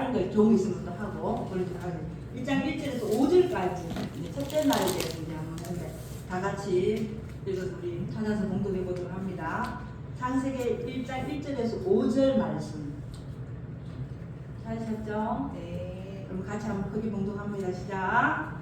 다른 거 좋은 거 있으면 또 하고 그러지 않아요. 1장 1절에서 5절까지 첫째 날에 대해서 이제 한번 했는데 다 같이 읽어서 우리 찾아서 공독해 보도록 합니다. 창세기 1장 1절에서 5절 말씀 찾으셨죠? 네. 그럼 같이 한번 크게 공독합니다. 시작.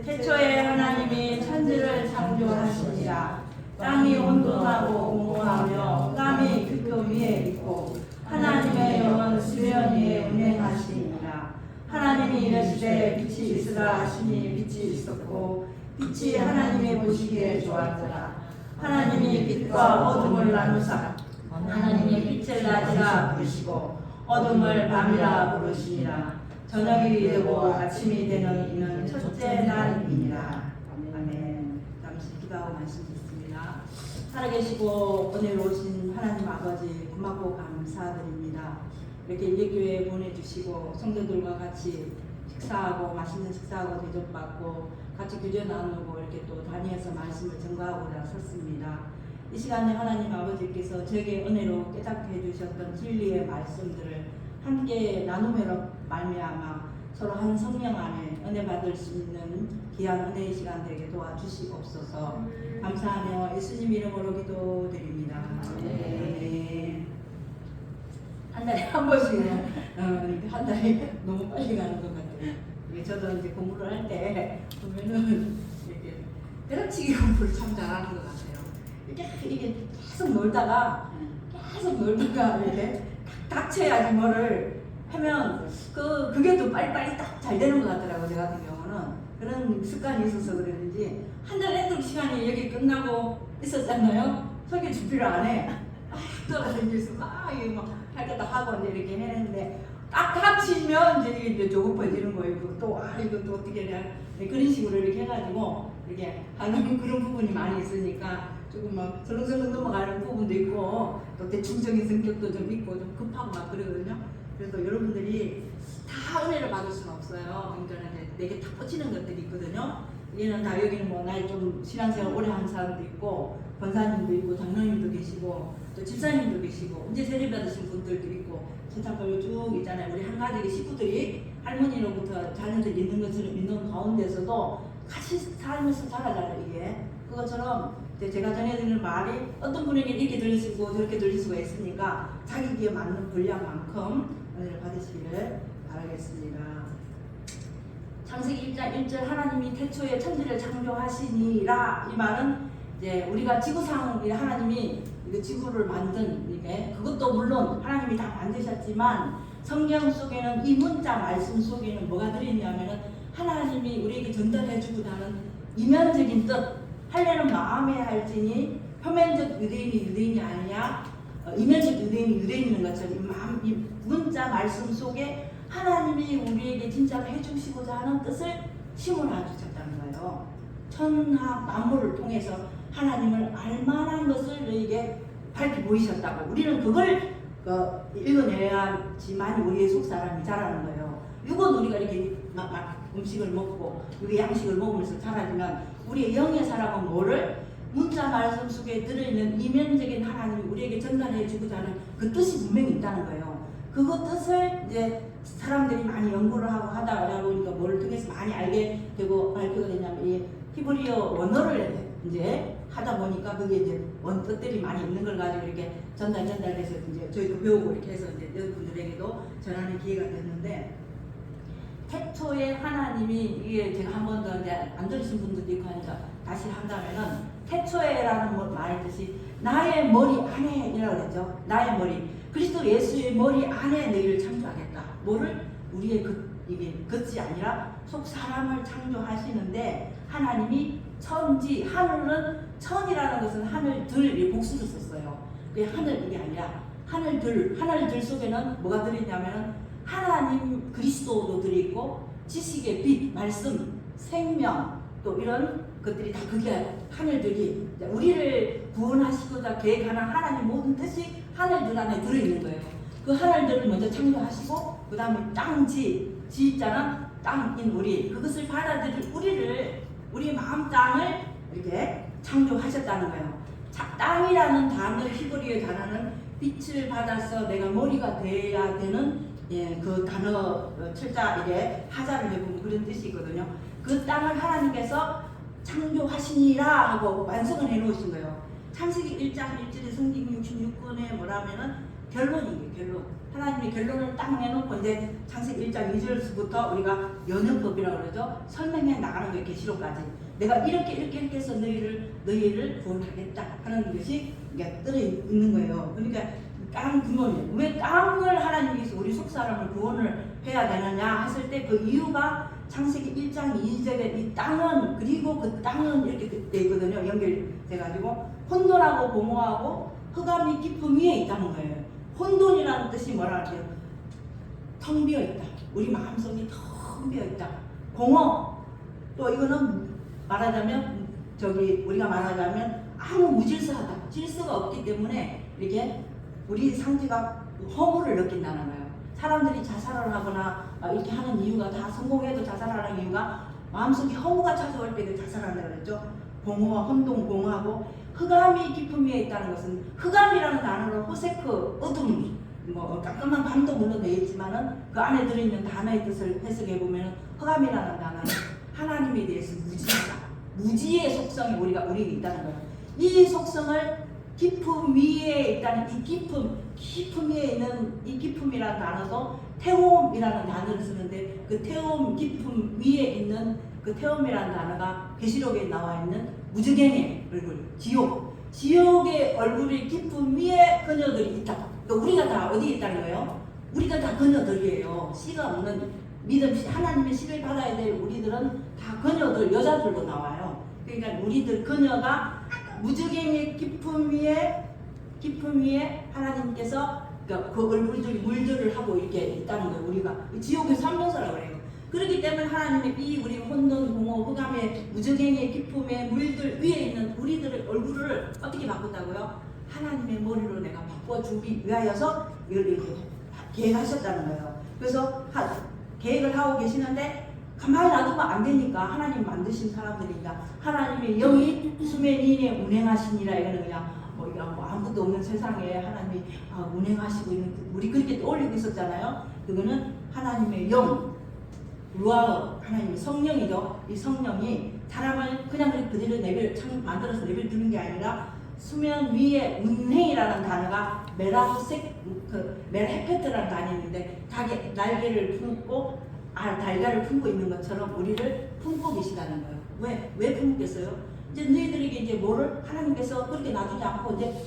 태초에 하나님이 천지를 창조하시니라. 땅이 혼돈하고 공허하며 땀이 깊음 위에 있고 하나님의 영은 수면 위에 운행하시니라. 하나님이 이르시되 빛이 있으라 하시니 빛이 있었고 빛이 하나님의 보시기에 좋았더라. 하나님이 빛과 어둠을 나누사 하나님이 빛을 낮이라 부르시고 어둠을 밤이라 부르시니라. 저녁이 되고 아침이 되는 이는 첫째 날이니라. 아멘. 잠시 기도하고 말씀 듣습니다. 살아계시고 오늘 오신 하나님 아버지 고맙고 감사드립니다. 이렇게 예교회에 보내주시고 성도들과 같이 식사하고 맛있는 식사하고 대접받고 같이 교제 나누고 이렇게 또 다니면서 말씀을 전가하고자 섰습니다. 이 시간에 하나님 아버지께서 저에게 은혜로 깨닫게 해주셨던 진리의 말씀들을 함께 나눔으로 말미암아 서로 한 성령 안에 은혜 받을 수 있는 귀한 은혜의 시간 되게 도와주시옵소서. 감사하며 예수님 이름으로 기도드립니다. 네. 한 달에 한 번씩은 한 달에 너무 빨리 가는 것 같아요. 저도 이제 공부를 할 때 보면은 이렇게 때려치기 공부를 참 잘하는 것 같아요. 이게 계속 놀다가 이렇게 닥쳐야지 뭐를 하면 그게 또 빨리빨리 딱 잘 되는 것 같더라고요. 제 같은 경우는 그런 습관이 있어서 그랬는지 한 달 내도록 시간이 여기 끝나고 있었잖아요. 설교 준비를 안 해. 돌아다니면서 이게 할 거 다 하고 이제 이렇게 했는데 딱 닥치면 이제 조급해지는 거예요. 또 이거 또 어떻게 해야 그런 식으로 이렇게 해가지고 이렇게 하는 그런 부분이 많이 있으니까 조금 막 설렁설렁 넘어가는 부분도 있고 또 대충적인 성격도 좀 있고 좀 급하고 막 그러거든요. 그래서 여러분들이 다 은혜를 받을 수는 없어요. 그러니까 내게 딱 꽂히는 것들이 있거든요. 얘는 다 여기는 뭐 나이 좀 신앙생활 오래 한 사람도 있고 권사님도 있고 장로님도 계시고 또 집사님도 계시고 이제 세례 받으신 분들도 있고 세탁벌로 쭉 있잖아요. 우리 한 가지 식구들이 할머니로부터 자녀들 있는 것처럼 있는 가운데서도 같이 살면서 자라잖아요. 이게 그것처럼 제가 전해드리는 말이 어떤 분에게 이렇게 들릴 수 있고 저렇게 들릴 수가 있으니까 자기 귀에 맞는 분량만큼 은혜를 받으시기를 바라겠습니다. 창세기 1장 1절 하나님이 태초에 천지를 창조하시니라. 이 말은 이제 우리가 지구상 하나님이 지구를 만든 이게 그것도 물론 하나님이 다 만드셨지만 성경 속에는 이 문자 말씀 속에는 뭐가 들어있냐면은 하나님이 우리에게 전달해주고자 하는 이면적인 뜻. 할례는 마음에 할지니 표면적 유대인이 아니냐 이면적 유대인인 것처럼 이 문자 말씀 속에 하나님이 우리에게 진짜로 해주시고자 하는 뜻을 심어놔 주셨다는 거예요. 천하 만물을 통해서 하나님을 알만한 것을 너에게 밝히 보이셨다고. 우리는 그걸 읽어내야지만 우리의 속사람이 자라는 거예요. 이건 우리가 이렇게 음식을 먹고 우리 양식을 먹으면서 자라지만 우리의 영의 사람은 뭐를 문자 말씀 속에 들어있는 이면적인 하나님이 우리에게 전달해 주고자 하는 그 뜻이 분명히 있다는 거예요. 그거 뜻을 이제 사람들이 많이 연구를 하고 하다 보니까 뭐를 통해서 많이 알게 되고 발표가 되냐면 이 히브리어 원어를 이제 하다 보니까 그게 이제 원뜻들이 많이 있는 걸 가지고 이렇게 전달해서 이제 저희도 배우고 이렇게 해서 이제 여러분들에게도 전하는 기회가 됐는데 태초에 하나님이 이게 제가 한 번 더 이제 안 들으신 분들도 있고 하니까 다시 한다면은 태초에라는 말의 뜻이 나의 머리 안에이라고 그랬죠. 나의 머리. 그리스도 예수의 머리 안에 너희를 창조하겠다. 뭐를 우리의 이게 겉이 아니라 속 사람을 창조하시는데 하나님이 천지 하늘은 천이라는 것은 하늘들 복수를 썼어요. 그게 하늘 이게 아니라 하늘들 속에는 뭐가 들어있냐면은 하나님 그리스도도 들어있고 지식의 빛, 말씀, 생명 또 이런 것들이 다 그게 하늘들이 우리를 구원하시고자 계획하는 하나님 모든 뜻이 하늘들 안에 들어있는 거예요. 그 하늘들을 먼저 창조하시고 그 다음에 지자는 땅인 우리 그것을 받아들일 우리 마음 땅을 이렇게 창조하셨다는 거예요. 땅이라는 단어 히브리어 단어는 빛을 받아서 내가 머리가 돼야 되는 예, 그 단어 철자 이게 하자를 해보면 그런 뜻이거든요. 그 땅을 하나님께서 창조하시니라 하고 완성을 해놓으신 거예요. 창세기 1장 1절에 성경 66권에 뭐라면은 결론이에요. 결론. 하나님이 결론을 딱 내놓고 이제 창세기 1장 2절부터 우리가 연역법이라고 그러죠. 설명해 나가는 거예요. 계시록까지. 내가 이렇게 해서 너희를 구원하겠다 하는 것이 이게 들어 있는 거예요. 그러니까 땅 근원이에요. 왜 땅을 하나님께서 우리 속사람을 구원을 해야 되느냐 했을 때 그 이유가 창세기 1장 2절에 이 땅은 그리고 그 땅은 이렇게 돼 있거든요. 연결돼가지고 혼돈하고 공허하고 흑암이 깊음 위에 있다는 거예요. 혼돈이라는 뜻이 뭐라 그래요? 텅 비어 있다. 우리 마음속이 텅 비어 있다. 공허. 또 이거는 말하자면 우리가 말하자면 아무 무질서하다. 질서가 없기 때문에 이렇게 우리 상태가 허물을 느낀다는 거예요. 사람들이 자살을 하거나 이렇게 하는 이유가 다 성공해도 자살하는 이유가 마음속에 허무가 찾아올 때 자살한다고 그랬죠. 공허와 혼돈, 공허하고 흑암이 깊음 위에 있다는 것은 흑암이라는 단어로 호세크, 어둠, 뭐 깜깜한 밤도 물론 되어 있지만은 그 안에 들어있는 단어의 뜻을 해석해 보면 흑암이라는 단어는 하나님에 대해서 무지하다. 무지의 속성이 우리에게 있다는 거예요. 이 속성을 깊음 위에 있다는 이 깊음 위에 있는 이 깊음이라는 단어도 태움이라는 단어를 쓰는데 그 태움 깊음 위에 있는 그 태움이라는 단어가 계시록에 나와 있는 무저갱의 얼굴, 지옥의 얼굴이 깊음 위에 그녀들이 있다. 그러니까 우리가 다 어디에 있다는 거예요? 우리가 다 그녀들이에요. 씨가 없는 믿음, 하나님의 씨를 받아야 될 우리들은 다 그녀들, 여자들로 나와요. 그러니까 우리들 그녀가 무저갱의 깊음 위에 하나님께서 그 얼굴들이 물들을 하고 이렇게 있다는 거예요. 우리가 지옥의 삼명사라고 그래요. 그렇기 때문에 하나님의 이 우리 혼돈, 공허, 흑암의 무저갱의 깊음의 물들 위에 있는 우리들의 얼굴을 어떻게 바꾼다고요? 하나님의 머리로 내가 바꿔주기 위하여서 이렇게 계획하셨다는 거예요. 그래서 계획을 하고 계시는데 가만히 놔두면 안 되니까 하나님 만드신 사람들이니까 하나님의 영이 수면 위에 운행하시니라. 이거는 그냥 뭐 아무것도 없는 세상에 하나님이 운행하시고 있는 우리 그렇게 떠올리고 있었잖아요. 그거는 하나님의 영, 루아 하나님의 성령이죠. 이 성령이 사람을 그냥 그대로 만들어서 내버려두는 게 아니라 수면 위에 운행이라는 단어가 메라헤페트라는 단어인데 자기 날개를 품고 달걀을 품고 있는 것처럼 우리를 품고 계시다는 거예요. 왜 품겠어요? 이제 너희들에게 이제 뭐를 하나님께서 그렇게 놔두지 않고 이제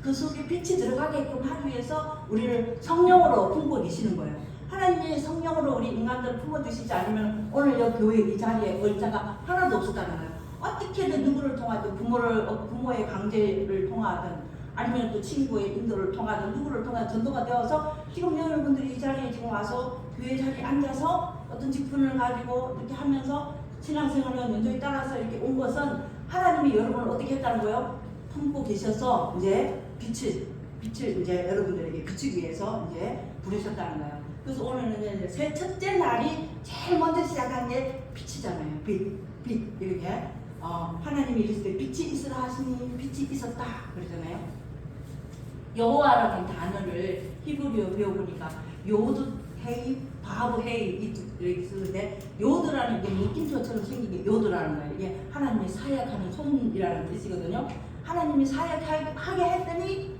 그 속에 빛이 들어가게끔 하기 위해서 우리를 성령으로 품고 계시는 거예요. 하나님이 성령으로 우리 인간들을 품어주시지 않으면 오늘 여 교회 이 자리에 의자가 하나도 없었다는 거예요. 어떻게든 누구를 통하든 부모의 강제를 통하든 아니면 또 친구의 인도를 통하든 누구를 통하든 전도가 되어서 지금 여러분들이 이 자리에 지금 와서 교회 자리에 앉아서 어떤 직분을 가지고 이렇게 하면서 신앙생활을 연조에 따라서 이렇게 온 것은 하나님이 여러분을 어떻게 했다는 거예요? 품고 계셔서 이제 빛을 이제 여러분들에게 비추기 위해서 이제 부르셨다는 거예요. 그래서 오늘은 이제 새 첫째 날이 제일 먼저 시작한 게 빛이잖아요. 빛 이렇게 하나님이 이르시되 빛이 있으라 하시니 빛이 있었다 그러잖아요. 여호와라는 단어를 히브리어 배워보니까 요드 헤이, 바브 헤이 이렇게 쓰는데 요드라는 게 느낌표처럼 생긴 게 요드라는 거예요. 이게 하나님이 사역하는 손이라는 뜻이거든요. 하나님이 사역하게 했더니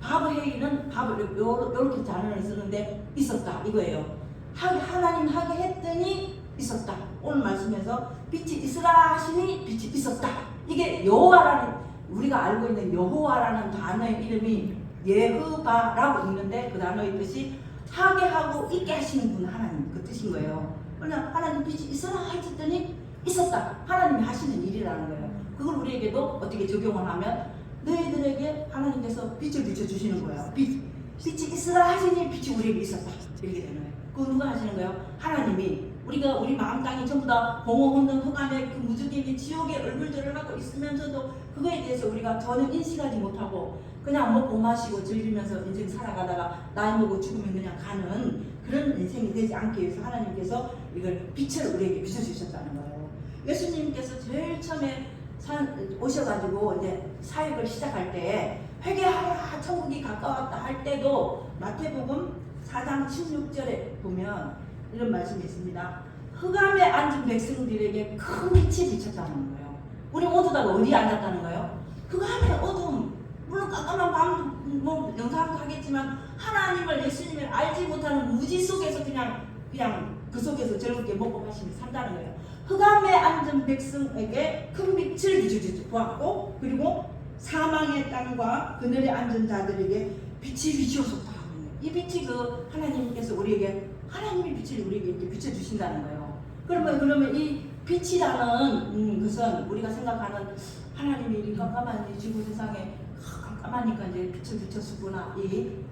바브 헤이는 요렇게 단어를 쓰는데 있었다 이거예요. 하나님 하게 했더니 있었다. 오늘 말씀에서 빛이 있으라 하시니 빛이 있었다. 이게 여호와라는 우리가 알고 있는 여호와라는 단어의 이름이 예흐바라고 있는데 그 단어의 뜻이 하게 하고 있게 하시는 분 하나님 그 뜻인 거예요. 그러나 하나님 빛이 있으라 하셨더니 있었다. 하나님이 하시는 일이라는 거예요. 그걸 우리에게도 어떻게 적용을 하면 너희들에게 하나님께서 빛을 비춰주시는 거예요. 빛이 있으라 하시니 빛이 우리에게 있었다. 이렇게 되는 거예요. 그거 누가 하시는 거예요? 하나님이 우리 마음 땅이 전부 다 공허 혼돈 흑암의 그 무적의 지옥의 얼굴들을 하고 있으면서도 그거에 대해서 우리가 전혀 인식하지 못하고 그냥 먹고 마시고 즐기면서 인생 살아가다가 나이 먹고 죽으면 그냥 가는 그런 인생이 되지 않기 위해서 하나님께서 이걸 빛을 우리에게 비춰주셨다는 거예요. 예수님께서 제일 처음에 오셔가지고 이제 사역을 시작할 때 회개하라 천국이 가까웠다 할 때도 마태복음 4장 16절에 보면 이런 말씀이 있습니다. 흑암에 앉은 백성들에게 큰 빛이 비쳤다는 거예요. 우리 모두 다 어디에 앉았다는 거예요? 흑암의 어둠. 물론 깜깜한 밤 뭐 영상도 하겠지만 하나님을 예수님을 알지 못하는 무지 속에서 그냥 그 속에서 즐겁게 먹고 마시며 산다는 거예요. 흑암에 앉은 백성에게 큰 빛을 비추었고 그리고 사망의 땅과 그늘에 앉은 자들에게 빛이 비추었다. 이 빛이 그 하나님께서 우리에게 하나님의 빛을 우리에게 이렇게 비춰주신다는 거예요. 그러면 이 빛이라는 것은 우리가 생각하는 하나님이 이 깜깜한 이 지구 세상에 깜깜하니까 이제 빛을 비쳤구나.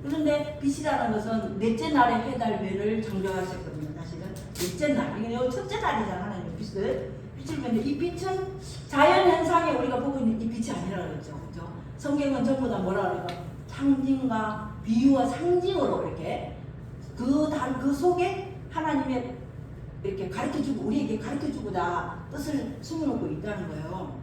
그런데 빛이라는 것은 넷째 날에 해달별을 창조하셨거든요. 사실은 넷째 날, 이게 첫째 날이잖아. 하나님 빛을 보는데 이 빛은 자연 현상에 우리가 보고 있는 이 빛이 아니라 그랬죠. 그렇죠? 성경은 전부 다 뭐라 그럴까? 상징과 비유와 상징으로 이렇게 그 속에 하나님의 이렇게 가르쳐주고 우리에게 가르쳐주고자 뜻을 숨어놓고 있다는 거예요.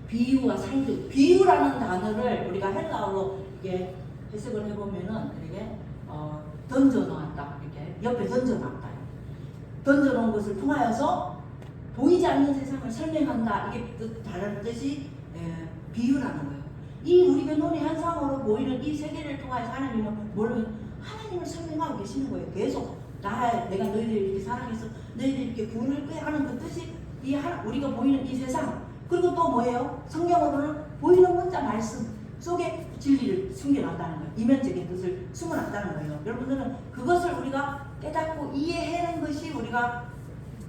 비유와 상징, 비유라는 단어를 우리가 헬라어로 이게 해석을 해보면은 이렇게 던져놓았다, 이렇게 옆에 던져놨다, 던져놓은 것을 통하여서 보이지 않는 세상을 설명한다. 이게 다른 뜻이 비유라는 거예요. 이 우리가 눈의 현상으로 보이는 이 세계를 통해서 하나님은 하나님을 설명하고 계시는 거예요. 계속 내가 너희들 이렇게 사랑해서 너희들 이렇게 구원할 거야 하는 그 뜻이 우리가 보이는 이 세상. 그리고 또 뭐예요? 성경으로는 보이는 문자 말씀 속에 진리를 숨겨놨다는 거예요. 이면적인 뜻을 숨어놨다는 거예요. 여러분들은 그것을 우리가 깨닫고 이해하는 것이 우리가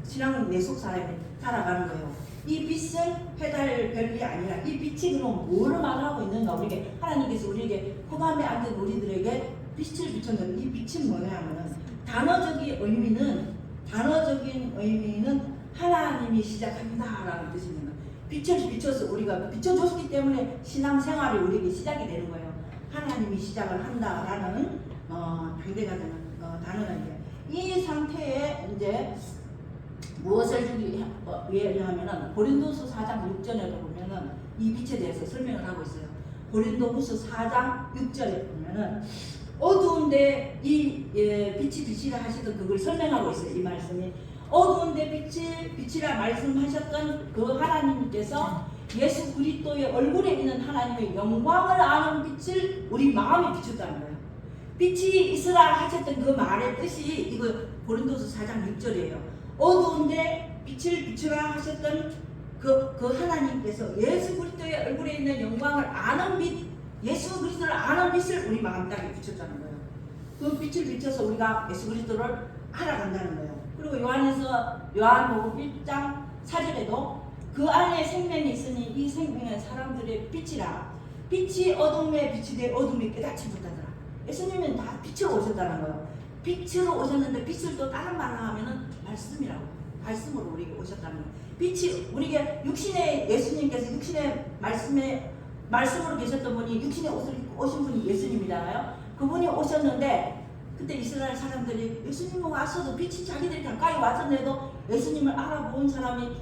신앙 내 속 살아가는 거예요. 이 빛은 해달별이 아니라 이 빛이 그럼 뭐를 말하고 있는가? 우리에게 하나님께서 우리에게 흑암에 앉은 우리들에게 빛을 비췄는데 이 빛은 뭐냐면은 단어적인 의미는 하나님이 시작한다라는 뜻이 있는 거예요. 빛을 비춰서 우리가 비춰줬기 때문에 신앙생활이 우리에게 시작이 되는 거예요. 하나님이 시작을 한다라는 반대가 되는 단어는 이 상태에 이제 무엇을 주기 위하면은 고린도서 4장 6절에 보면은 이 빛에 대해서 설명을 하고 있어요. 고린도후서 4장 6절에 보면은 어두운데 이 빛이 빛이라 하시던 그걸 설명하고 있어요. 이 말씀이 어두운데 빛이라 말씀하셨던 그 하나님께서 예수 그리스도의 얼굴에 있는 하나님의 영광을 아는 빛을 우리 마음에 비췄다는 거예요. 빛이 있으라 하셨던 그 말의 뜻이 이거 고린도서 4장 6절이에요. 어두운데 빛을 비추라 하셨던 그 하나님께서 예수 그리스도의 얼굴에 있는 영광을 아는 빛, 예수 그리스도를 아는 빛을 우리 마음 땅에 비췄다는 거예요. 그 빛을 비춰서 우리가 예수 그리스도를 알아간다는 거예요. 그리고 요한복음 1장 4절에도 그 안에 생명이 있으니 이 생명은 사람들의 빛이라. 빛이 어둠에 빛이 되 어둠이 깨닫지 못하더라. 예수님은 다 빛으로 오셨다는 거예요. 빛으로 오셨는데 빛을 또 다른 말로 하면은 말씀이라고. 말씀으로 우리에게 오셨다는 거예요. 빛이 우리에게 육신의 예수님께서 육신의 말씀으로 계셨던 분이 육신의 옷을 입고 오신 분이 예수님이잖아요. 그분이 오셨는데 그때 이스라엘 사람들이 예수님은 왔어도 빛이 자기들이 가까이 왔었는데도 예수님을 알아본 사람이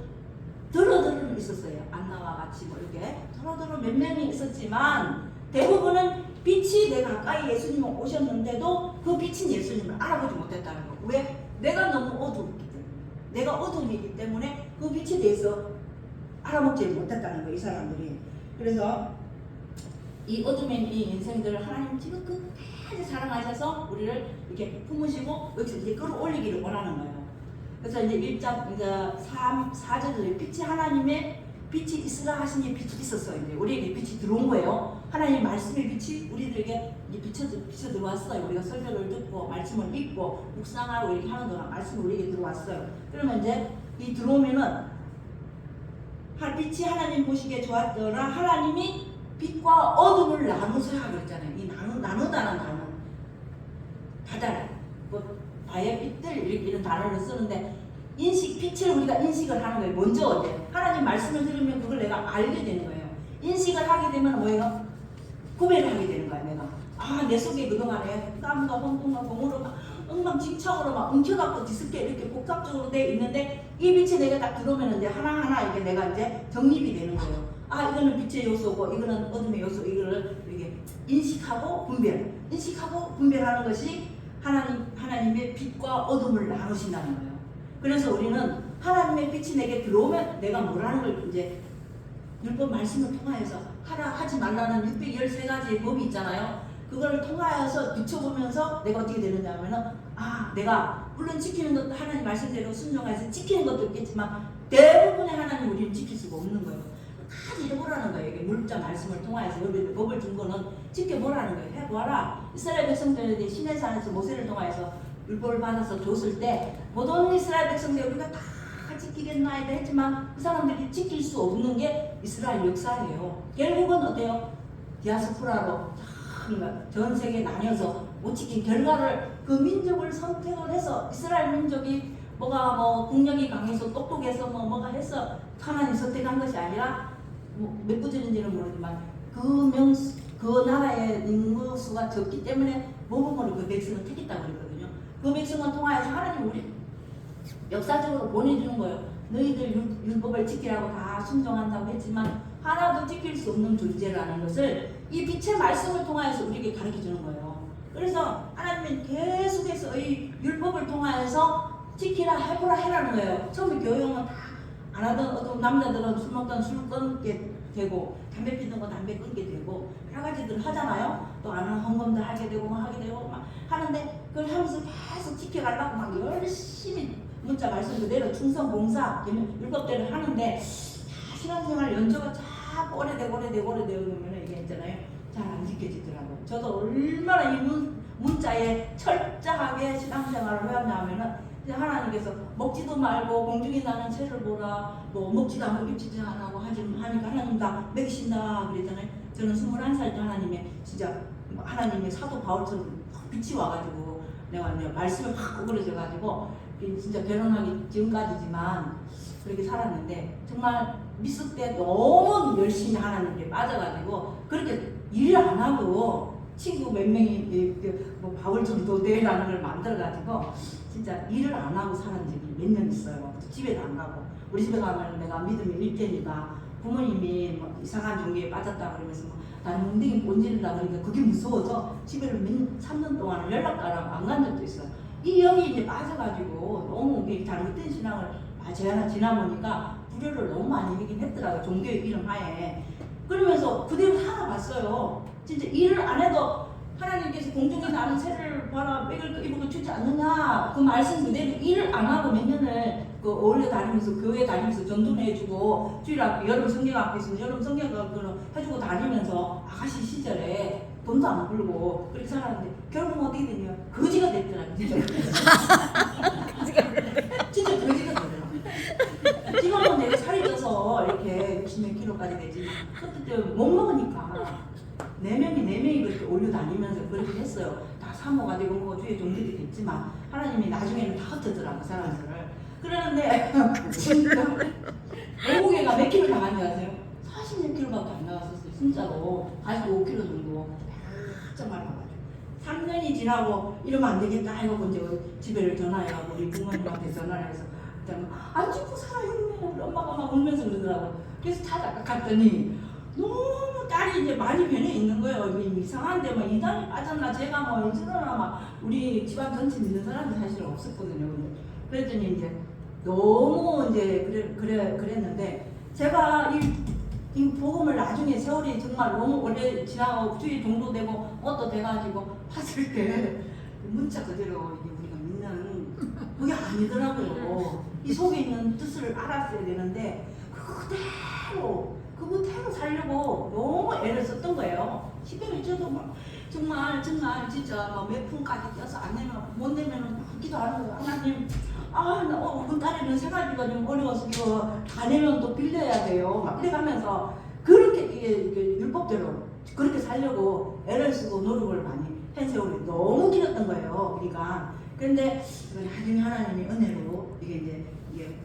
더러더러 있었어요. 안나와 같이 뭐 이렇게 더러더러 몇 명이 있었지만 대부분은 빛이 내 가까이 예수님이 오셨는데도 그 빛인 예수님을 알아보지 못했다는 거. 왜? 내가 너무 어두웠기 때문에. 내가 어둠이기 때문에 그 빛에 대해서 알아먹지 못했다는 거예요. 이 사람들이. 그래서 이 어둠의 이 인생들을 하나님 지금 끝까지 사랑하셔서 우리를 이렇게 품으시고 여기서 이제 끌어올리기를 원하는 거예요. 그래서 이제 1장 이제 4절에 빛이 하나님의 빛이 있으라 하시니 빛이 있었어요. 이제 우리에게 빛이 들어온 거예요. 하나님 말씀의 빛이 우리들에게 비쳐 들어왔어요. 우리가 설교를 듣고 말씀을 읽고 묵상하고 이렇게 하는 동안 말씀이 우리에게 들어왔어요. 그러면 이제 이 들어오면은 빛이 하나님 보시기에 좋았더라. 하나님이 빛과 어둠을 나누소야 그랬잖아요. 이 나누다는 단어, 다달, 뭐 바의 빛들 이런 단어를 쓰는데 빛을 우리가 인식을 하는 거예요. 먼저 어때? 하나님 말씀을 들으면 그걸 내가 알게 되는 거예요. 인식을 하게 되면 뭐예요? 구별을 하게 되는 거야. 내가 내 속에 그동안에 땀과 혼돈과 공으로 막 엉망진창으로 막 엉켜갖고 뒤섞여 이렇게 복잡적으로 돼 있는데 이 빛이 내가 딱 들어오면 이제 하나하나 이게 내가 이제 정립이 되는 거예요. 이거는 빛의 요소고 이거는 어둠의 요소, 이거를 이렇게 인식하고 분별하는 것이 하나님의 빛과 어둠을 나누신다는 거예요. 그래서 우리는 하나님의 빛이 내게 들어오면 내가 뭐라는 걸 이제 율법 말씀을 통하여서 하지 말라는 613가지의 법이 있잖아요. 그걸 통하여서 비춰보면서 내가 어떻게 되느냐 하면은 내가 물론 지키는 것도 하나님 말씀대로 순종해서 지키는 것도 있겠지만 대부분의 하나님 우리는 지킬 수가 없는 거예요. 다 해보라는 거예요. 이게 물자 말씀을 통하여서 여기 법을 준 거는 지켜보라는 거예요. 해보아라. 이스라엘 백성들이 시내산에서 모세를 통하여서 율법을 받아서 줬을 때 모든 이스라엘 백성들 우리가 다 지키겠나이다 했지만 그 사람들이 지킬 수 없는 게 이스라엘 역사예요. 결국은 어때요? 디아스포라로 전 세계에 나뉘어서 못 지킨 결과를 그 민족을 선택을 해서 이스라엘 민족이 뭐가 국력이 강해서 똑똑해서 뭐가 해서 하나님 선택한 것이 아니라 몇 구절인지는 모르지만 그 나라의 인구수가 적기 때문에 모범으로 그 백성을 택했다고 그러거든요. 그 백성을 통하여서 하나님 우리 역사적으로 보내주는 거예요. 너희들 율법을 지키라고 다 순종한다고 했지만 하나도 지킬 수 없는 존재라는 것을 이 빛의 말씀을 통하여서 우리에게 가르쳐주는 거예요. 그래서 하나님은 계속해서 이 율법을 통하여서 지키라 해보라 해라는 거예요. 처음에 교육은 다 안 하던 어떤 남자들은 술 먹던 술 끊게 되고 담배 피는 거 담배 끊게 되고 여러 가지들 하잖아요. 또 안 하는 헌금도 하게 되고 하게 되고 막 하는데 그걸 하면서 계속 지켜가려고 막 열심히 문자 말씀 그대로 충성 봉사 율법대로 하는데 신앙생활 연조가 자꾸 오래되고 그러면 이게 있잖아요. 잘 안 지켜지더라고요. 저도 얼마나 이 문자에 철저하게 신앙생활을 해왔냐면은 하나님께서 먹지도 말고 공중에 나는 새를 보라 먹지도 않고 입지도 않고 하니까 하나님 다 먹이신다 그랬잖아요. 저는 21살 때 하나님의 진짜 하나님의 사도 바울처럼 빛이 와가지고 내가 말씀을 확 오그러져가지고 진짜 결혼하기 지금까지지만 그렇게 살았는데 정말 믿을 때 너무 열심히 하나님께 빠져가지고 그렇게 일을 안 하고 친구 몇 명이 바울처럼 도대라는 걸 만들어가지고 진짜 일을 안 하고 살은 적이 몇 년 있어요. 집에도 안 가고 우리 집에 가면 내가 믿음의 일견이다. 부모님이 이상한 종교에 빠졌다 그러면서 나는 웅덩이 본질이다 그러니까 그게 무서워서 집에를 3년 동안 연락가라고 안 간 적도 있어요. 이 여기 이제 빠져가지고 너무 잘못된 신앙을 지나보니까 불효를 너무 많이 하긴 했더라고요. 종교의 이름 하에. 그러면서 그대로 살아봤어요. 진짜 일을 안 해도 하나님께서 공중에 나는 새를 봐라 먹을 거 입을 거 주지 않느냐 그 말씀 그대로 일을 안 하고 몇 년을 어울려 다니면서 교회 다니면서 전도를 해주고 주일 앞에 여름 성경 앞에 있으면 여름 성경 해주고 다니면서 아가씨 시절에 돈도 안 벌고 그렇게 살았는데 결국은 어떻게 됐냐 거지가 됐더라고요. 진짜 거지가 되더라고요. 지금은 내가 살이 쪄서 이렇게 60몇 킬로까지 되지 그때 못 먹으니까 네 명이 그렇게 올려 다니면서 그렇게 했어요. 다 사모가지고 주위에 종들이 됐지만 하나님이 나중에는 다 흩어더라고 사람들을. 그러는데 진짜 몸무게가 몇 킬로 나간지 아세요? 40몇 킬로밖에 안 나갔었어요. 진짜로 45킬로 정도 진짜 많아가지고 3년이 지나고 이러면 안 되겠다 해갖고 이제 집에를 전화해가지고 우리 부모님한테 전화를 해서 안 죽고 살아있네 우리 엄마가 막 울면서 그러더라고. 그래서 찾아갔더니 너무 딸이 이제 많이 변해 있는 거예요. 이상한데 뭐 이단이 빠졌나 제가 뭐 이러나 막 우리 집안 전체 믿는 사람이 사실 없었거든요. 그랬더니 이제 너무 이제 그랬는데 제가 이 복음을 나중에 세월이 정말 너무 오래 지나고 주의 정도 되고 뭣도 돼가지고 봤을 때 문자 그대로 이게 우리가 믿는 그게 아니더라고요. 이 속에 있는 뜻을 알았어야 되는데 그대로 살려고 너무 애를 썼던 거예요. 10개를 쪄도 막 정말 진짜 몇 푼까지 껴서 안 내면 못 내면 기도하는 거예요. 하나님 우리 딸에는 생활비가 좀 어려워서 이거 다 내면 또 빌려야 돼요. 막 이래가면서 그렇게 이게 율법대로 그렇게 살려고 애를 쓰고 노력을 많이 한 세월이 너무 길었던 거예요. 우리가. 그런데 나중에 하나님의 은혜로 이게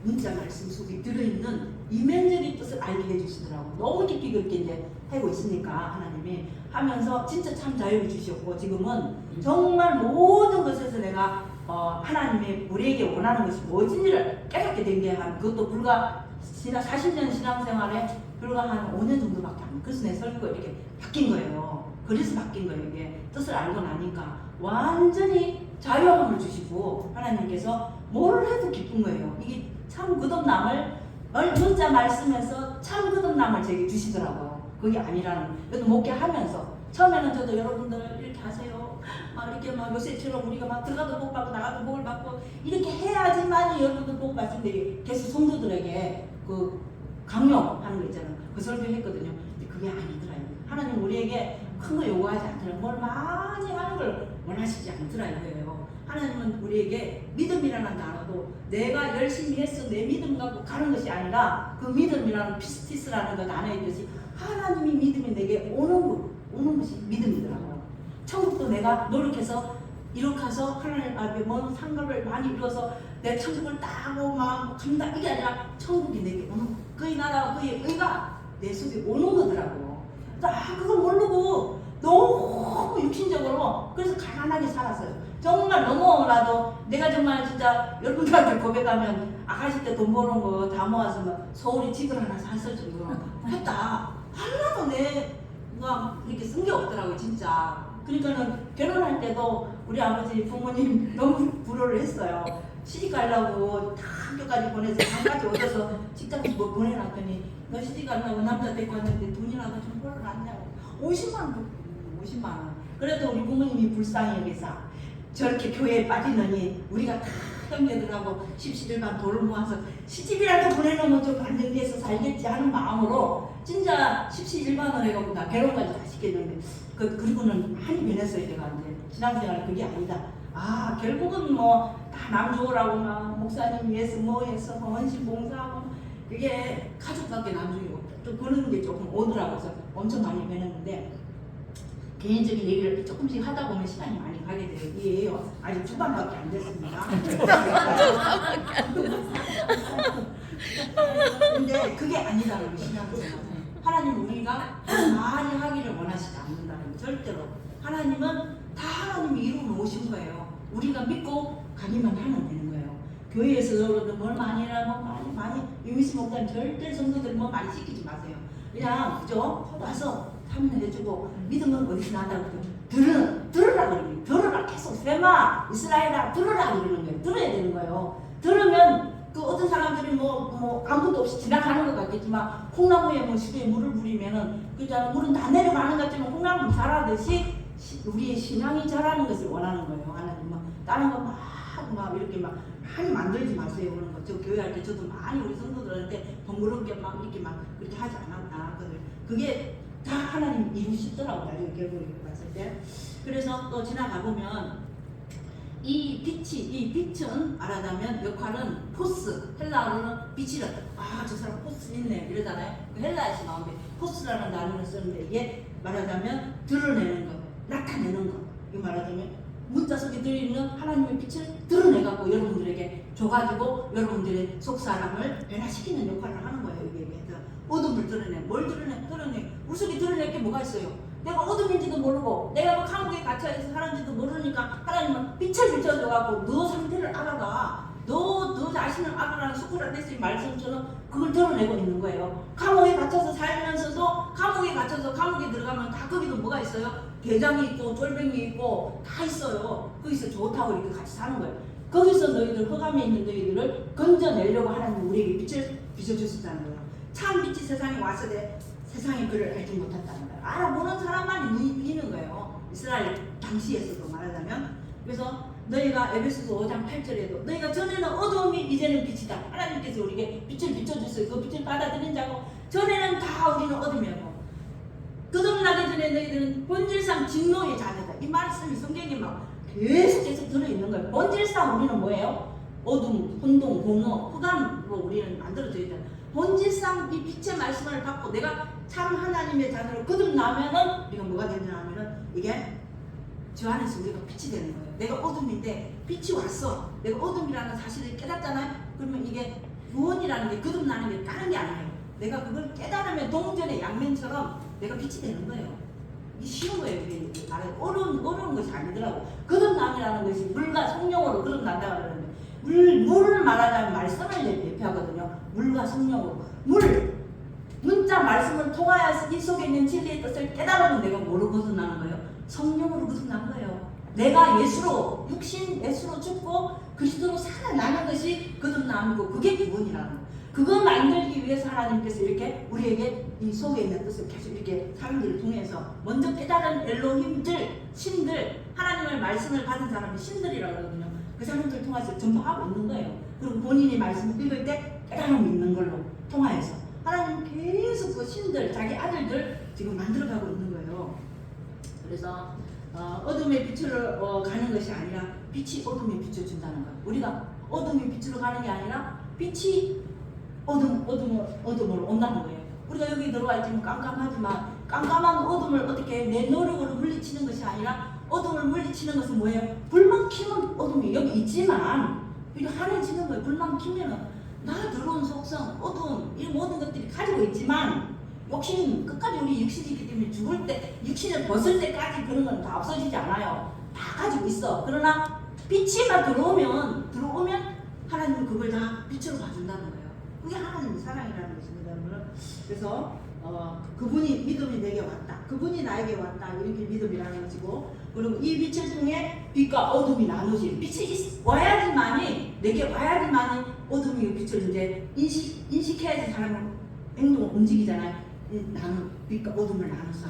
문자 말씀 속에 들어있는 이면적인 뜻을 알게 해주시더라고. 너무 깊이 그렇게 이제 하고 있으니까 하나님이 하면서 진짜 참 자유를 주셨고 지금은 정말 모든 것에서 내가 하나님이 우리에게 원하는 것이 무엇인지를 깨닫게 된 게 그것도 불과 40년 신앙생활에 불과 한 5년 정도밖에 안 돼요. 그래서 내 설교가 이렇게 바뀐 거예요. 그래서 바뀐 거예요. 이게 뜻을 알고 나니까 완전히 자유함을 주시고 하나님께서 뭘 해도 기쁜 거예요. 이게 참 거듭남을 문자 말씀에서 참 거듭남을 제게 주시더라고요. 그게 아니라는 그래도 목회하면서 처음에는 저도 여러분들 이렇게 하세요. 막 이렇게 막 요새처럼 우리가 막 들어가도 복 받고 나가도 복을 받고 이렇게 해야지만 여러분들 복 받는데 계속 성도들에게 그 강요하는 거 있잖아요. 그 설교했거든요. 근데 그게 아니더라고요. 하나님 우리에게 큰 거 요구하지 않더라고요. 뭘 많이 하는 걸 원하시지 않더라고요. 하나님은 우리에게 믿음이라는 단어도 내가 열심히 해서 내 믿음 갖고 가는 것이 아니라 그 믿음이라는 피스티스라는 것 안에 있듯이 하나님이 믿음이 내게 오는 것이 믿음이더라고요. 천국도 내가 노력해서 이렇게 해서 하나님 앞에 먼 상급을 많이 이루어서 내 천국을 따고 막 간다 이게 아니라 천국이 내게 오는 그의 나라와 그의 의가 내 속에 오는 거더라고요. 그걸 모르고 너무 육신적으로 그래서 가난하게 살았어요. 정말 너무나도 내가 정말 진짜 여러분들한테 고백하면 아가씨 때 돈 버는 거 다 모아서 막 서울에 집을 하나 샀을 정도로 했다. 하나도 내가 이렇게 쓴 게 없더라고요, 진짜. 그러니까는 결혼할 때도 우리 아버지 부모님 너무 불효를 했어요. 시집 가려고 다 학교까지 보내서 방까지 얻어서 직장 뭐 보내놨더니 너 시집 가려고 남자 데리고 왔는데 돈이라도 좀 벌어놨냐고 50만 원 줬거든요. 50만 원. 그래도 우리 부모님이 불쌍히 여기서 저렇게 교회에 빠지느니 우리가 다 형제들하고 십시일반 돈을 모아서 시집이라도 보내놓으면 좀 안정돼서 살겠지 하는 마음으로 진짜 십시일반을 해갖고 나 결혼까지 다 시켰는데 그리고는 많이 변했어요. 제가 이제 신앙생활 그게 아니다. 아 결국은 뭐 다 남 좋으라고 막 목사님 위해서 뭐 해서 뭐 헌신 봉사하고 그게 가족밖에 남중이 없다. 또 그런 게 조금 오더라고요. 그래서 엄청 많이 변했는데 개인적인 얘기를 조금씩 하다 보면 시간이 많이 가게 돼요. 이게요. 아직 초반밖에 안 됐습니다. 근데 그게 아니라는 거 신앙생활. 하나님 우리가 많이 하기를 원하시지 않는다는 거 절대로. 하나님은 다 하나님이 이루어 놓으신 거예요. 우리가 믿고 가기만 하면 되는 거예요. 교회에서도 뭘 많이 해라 뭐 많이 유미스 목사님 절대 성도들 뭐 많이 시키지 마세요. 그냥 그죠? 와서 참여해주고 믿음은 어디서 난다고 들으라 그러는 거예요. 들으라 계속 세마 이스라엘아 들으라 그러는 거예요. 들어야 되는 거예요. 들으면 그 어떤 사람들이 뭐 아무것도 없이 지나가는 것 같겠지만 콩나무에 뭐 시대에 물을 부리면은 그잖아 물은 다 내려가는 것 같지만 콩나무 자라듯이 우리의 신앙이 자라는 것을 원하는 거예요. 하나님 막 다른 거 막 이렇게 막 많이 만들지 마세요. 그런 거. 저 교회 할 때 저도 많이 우리 성도들한테 번거롭게 막 이렇게 막 그렇게 하지 않았거든요. 그게 다 하나님 이루시더라고요. 나중에 결국에 봤을 때. 그래서 또 지나가 보면 이 빛은 말하자면 역할은 포스, 헬라어로는 빛이라. 아, 저 사람 포스 있네 이러잖아요. 그 헬라에서 나오는데 포스라는 단어를 쓰는데 이게 말하자면 드러내는 것, 나타내는 것. 이거 말하자면 문자 속에 들어있는 하나님의 빛을 드러내갖고 여러분들에게 줘가지고 여러분들의 속사람을 변화시키는 역할을 하는 거예요. 이게 어둠을 드러내, 뭘 드러내? 우리 속에 드러낼 게 뭐가 있어요? 내가 어둠인지도 모르고 내가 뭐 감옥에 갇혀있어 사는지도 모르니까 하나님은 빛을 비춰줘갖고 너 상태를 알아가. 너 자신을 알아라는 소크라테스의 말씀처럼 그걸 드러내고 있는 거예요. 감옥에 갇혀서 살면서도 감옥에 들어가면 다 거기도 뭐가 있어요? 대장이 있고 쫄병이 있고 다 있어요. 거기서 좋다고 이렇게 같이 사는 거예요. 거기서 너희들 흑암에 있는 너희들을 건져내려고 하나님 우리에게 빛을 비춰주셨다는 거예요. 참 빛이 세상에 와서 세상에 그를 알지 못했다는 거예요. 알아보는 사람만 있는 거예요. 이스라엘 당시에서도 말하자면. 그래서 너희가 에베소서 5장 8절에도 너희가 전에는 어두움이 이제는 빛이다. 하나님께서 우리에게 빛을 비춰줬어요. 그 빛을 받아들인 자고 전에는 다 우리는 어둠이었고 거듭나기 전에 너희들은 본질상 진노의 자녀다. 이 말씀이 성경에 막 계속 들어있는 거예요. 본질상 우리는 뭐예요? 어둠, 혼동, 공허, 흑암으로 우리는 만들어져 있잖아요. 본질상 이 빛의 말씀을 받고 내가 참 하나님의 자녀로 거듭나면은 우리가 뭐가 되냐면은 이게 주 안에서 우리가 빛이 되는 거예요. 내가 어둠인데 빛이 왔어. 내가 어둠이라는 사실을 깨닫잖아요. 그러면 이게 구원이라는 게 거듭나는 게 다른 게 아니에요. 내가 그걸 깨달으면 동전의 양면처럼 내가 빛이 되는 거예요. 이게 쉬운 거예요. 이게 어려운 것이 아니더라고. 거듭남이라는 것이 물과 성령으로 거듭난다고 그러는데 물을 말하자면 말씀을 대표하거든요. 물과 성령으로. 문자 말씀을 통하여서 이 속에 있는 진리의 뜻을 깨달으면 내가 뭐로 거듭나는 거예요? 성령으로 거듭난 거예요. 내가 예수로 육신 예수로 죽고 그리스도로 살아나는 것이 거듭남이고 그게 구원이라는 거예요. 그거 만들기 위해서 하나님께서 이렇게 우리에게 이 속에 있는 뜻을 계속 이렇게 사람들을 통해서 먼저 깨달은 엘로힘들, 신들, 하나님의 말씀을 받은 사람이 신들이라고 그러거든요. 그 사람들을 통해서 전파하고 있는 거예요. 그리고 본인이 말씀을 읽을 때 깨달음이 있는 걸로 통하여서 하나님 계속 그 신들, 자기 아들들 지금 만들어가고 있는 거예요. 그래서 어둠의 빛으로 가는 것이 아니라 빛이 어둠에 비춰준다는 거예요. 우리가 어둠의 빛으로 가는 게 아니라 빛이 어둠으로 온다는 거예요. 우리가 여기 들어와 있지만 깜깜하지만 깜깜한 어둠을 어떻게 내 노력으로 물리치는 것이 아니라 어둠을 물리치는 것은 뭐예요? 불만 켜면 어둠이 여기 있지만 이게 환해지는 거예요. 불만 켜면은 나 들어온 속성, 어둠 이 모든 것들이 가지고 있지만 욕심은 끝까지 우리 육신이 있기 때문에 죽을 때 육신을 벗을 때까지 그런 건 다 없어지지 않아요. 다 가지고 있어. 그러나 빛이만 들어오면 하나님은 그걸 다 빛으로 봐준다는 거예요. 그게 하나님의 사랑이라는 것입니다. 여러분. 그래서 그분이 믿음이 내게 왔다. 그분이 나에게 왔다. 이렇게 믿음이라는 것이고 그리고 이 빛을 통해 빛과 어둠이 나누지. 빛이 와야지만이 내게 와야지만이 어둠이 빛을 이제 인식해야지 사람은 행동을 움직이잖아요. 나는 빛과 어둠을 나눠서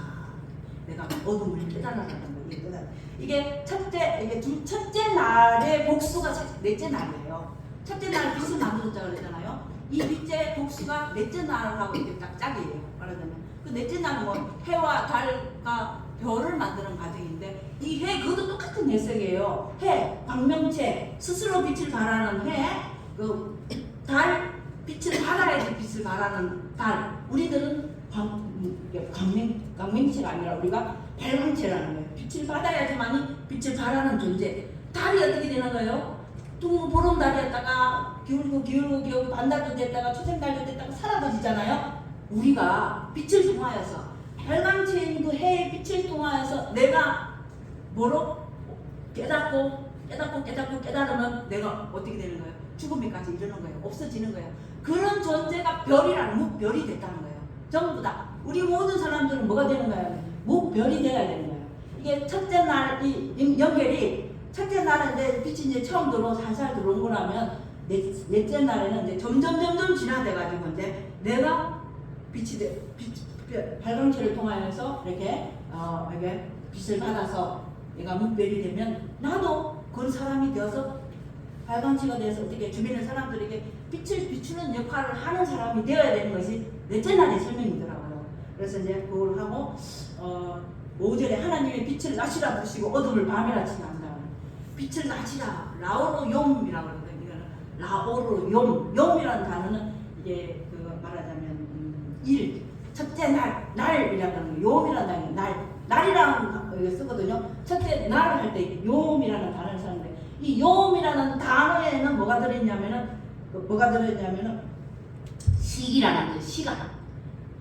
내가 어둠을 깨달아라는 거예요. 이게 첫째 날의 복수가 넷째 날이에요. 첫째 날 빛을 만들었다고 그랬잖아요. 이 빛의 복수가 넷째 날하고 이렇게 딱 짝이에요. 말하자면 그 넷째 날은 뭐 해와 달과 별을 만드는 과정인데 이 해 그것도 똑같은 해석이에요. 해 광명체 스스로 빛을 발하는 해, 그 달 빛을 발하야지 빛을 발하는 달. 우리들은 광명체가 아니라 우리가 발광체라는 거예요. 빛을 받아야지만이 빛을 발하는 존재. 달이 어떻게 되는 거예요? 보름달이었다가 기울고 반달도 됐다가 초생달도 됐다가 사라져지잖아요. 우리가 빛을 통하여서 발광체인 그 해의 빛을 통하여서 내가 뭐로 깨닫고 깨달으면 내가 어떻게 되는 거예요? 죽음에까지 이르는 거예요. 없어지는 거예요. 그런 존재가 별이라는 무별이 됐다는 거예요. 전부 다 우리 모든 사람들은 뭐가 되는 거예요? 무별이 되어야 되는 거예요. 이게 첫째 날 이 연결이 첫째 날은 이제 빛이 이제 처음 살살 들어온 거라면 넷째 날에는 이제 점점 진화돼가지고 이제 내가 발광체를 통하여서 이렇게 빛을 받아서 내가 무별이 되면 나도 그런 사람이 되어서 발광체가 돼서 어떻게 주변의 사람들에게 빛을 비추는 역할을 하는 사람이 되어야 되는 것이 넷째 날의 설명이더라고요. 그래서 이제 그걸 하고 5절에 하나님의 빛을 낮이라 부르시고 어둠을 밤이라 칭한다. 빛을 낮이라 라오로 용이라고 그러거든요. 이거는 라오로 용이라는 단어는 이게 그 말하자면 첫째 날이라고 하는 거. 용이라는 단어 날이라는 거 쓰거든요. 첫째 날을 할 때 용이라는 단어를 쓰는데 이 용이라는 단어에는 뭐가 들어있냐면은 시기라는 거예요. 시간.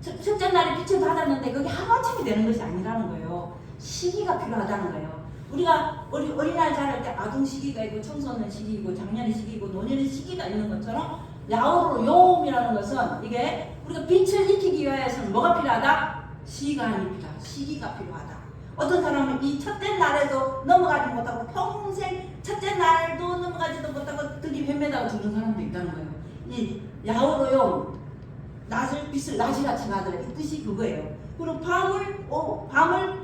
첫째 날에 빛을 받았는데 그게 하루아침이 되는 것이 아니라는 거예요. 시기가 필요하다는 거예요. 우리가 어린아이 자랄 때 아동 시기가 있고 청소년 시기이고 장년의 시기이고 노년의 시기가 있는 것처럼 야오로 용이라는 것은 이게 우리가 빛을 익히기 위해서는 뭐가 필요하다? 시간이 필요하다. 시기가 필요하다. 어떤 사람은 이 첫째 날에도 넘어가지 못하고 평생 첫째 날도 넘어가지도 못하고 등이 뱀매다가 죽는 사람도 있다는 거예요. 이 야오로용 빛을 낮이라 칭하더라. 이 뜻이 그거예요. 그리고 밤을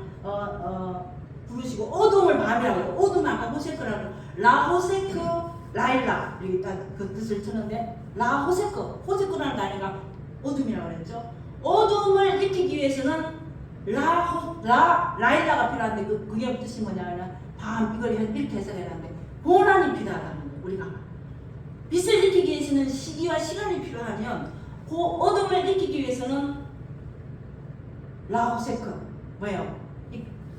부르시고 어둠을 밤이라고 해요. 어둠은 아까 호세크라고 라호세크 라일라 여기 그 뜻을 쓰는데 호세크라는 단어가 어둠이라고 그랬죠. 어둠을 익히기 위해서는 라일라가 필요한데 그게 뜻이 뭐냐면 밤 이걸 이렇게 해석해야 하는데 고난이 필요하다는 거예요. 우리가 빛을 익히기 위해서는 시기와 시간이 필요하면 그 어둠을 익히기 위해서는 라호세크 뭐예요?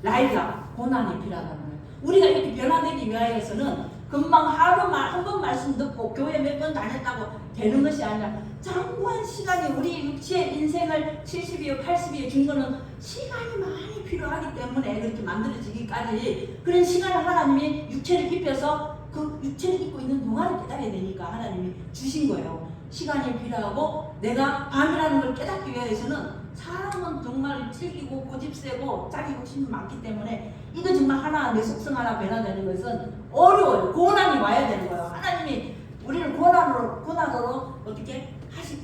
라일라 고난이 필요하다는 거예요. 우리가 이렇게 변화되기 위하여서는 금방 하루만 한 번 말씀 듣고 교회 몇 번 다녔다고 되는 것이 아니라 장구한 시간이 우리 육체의 인생을 70이요 80이요 준 거는 시간이 많이 필요하기 때문에 그렇게 만들어지기까지 그런 시간을 하나님이 육체를 입혀서 그 육체를 입고 있는 동안을 깨달아야 되니까 하나님이 주신 거예요. 시간이 필요하고 내가 밤이라는 걸 깨닫기 위해서는 사람은 정말 질기고 고집세고 자기 욕심이 많기 때문에 이거 정말 하나 내 속성 하나 변화되는 것은 어려워요. 고난이 와야 되는 거예요. 하나님이 우리를 고난으로 어떻게